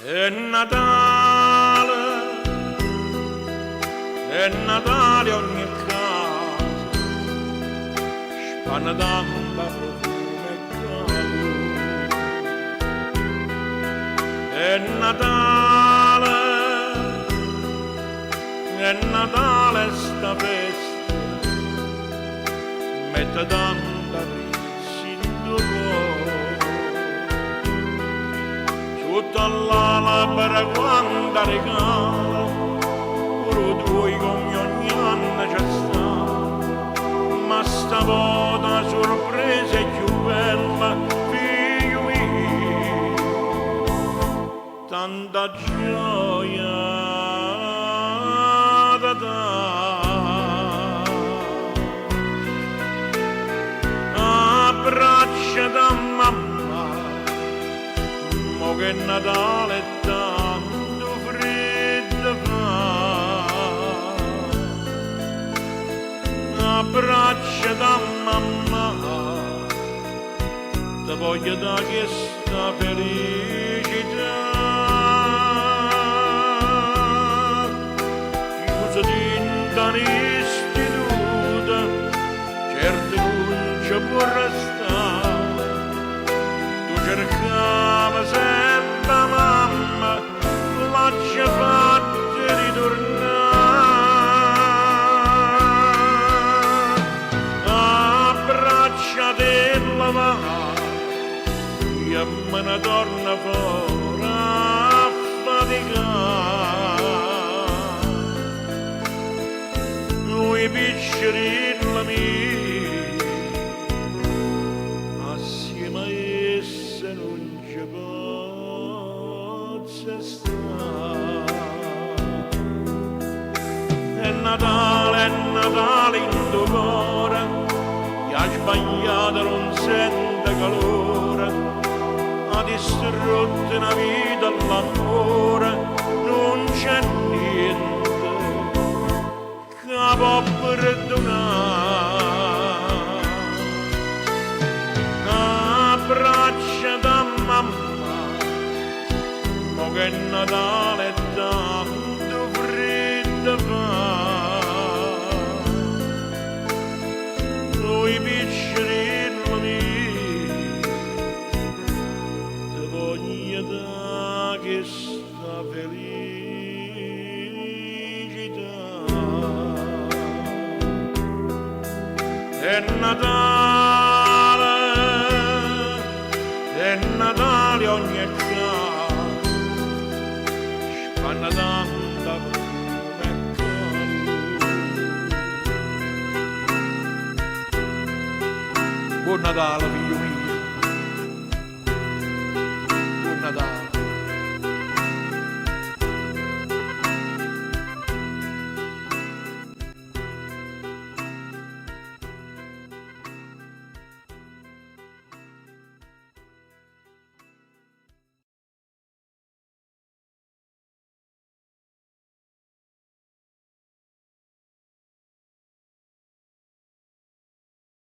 è Natale ogni casa, spanna d'amba, profumo e calore. È Natale sta festa, mette tanta brisa in tuo cuore. Tutta l'albera quando regala, pure tuoi come ogni anno c'è sta, ma stavolta sorpresa è più bella, figlio mio, tanta gioia da dare. Abbraccia da mamma, mo che Natale tanto freddo fa. Abbraccia da mamma, ti voglio da questa felicità. Chiuso dinta l'istituto, certo non ci può restare. Tu cercava sempre mamma, l'ha fatta ritornare. Abbracciatela va, io me ne torno fuori a faticare. Lui piccerino mio, assieme a esse non ci posso stare. È Natale in tuo cuore, ha sbagliato, non sente calore, ha distrutto una vita all'amore, non c'è niente che può perdonare. Abbraccia da mamma, mo che Natale tanto freddo fa. Lui piccerino mio, ti voglio da questa felicità. È Natale ogni casa, spanna tanta profumo e calore. Buon Natale,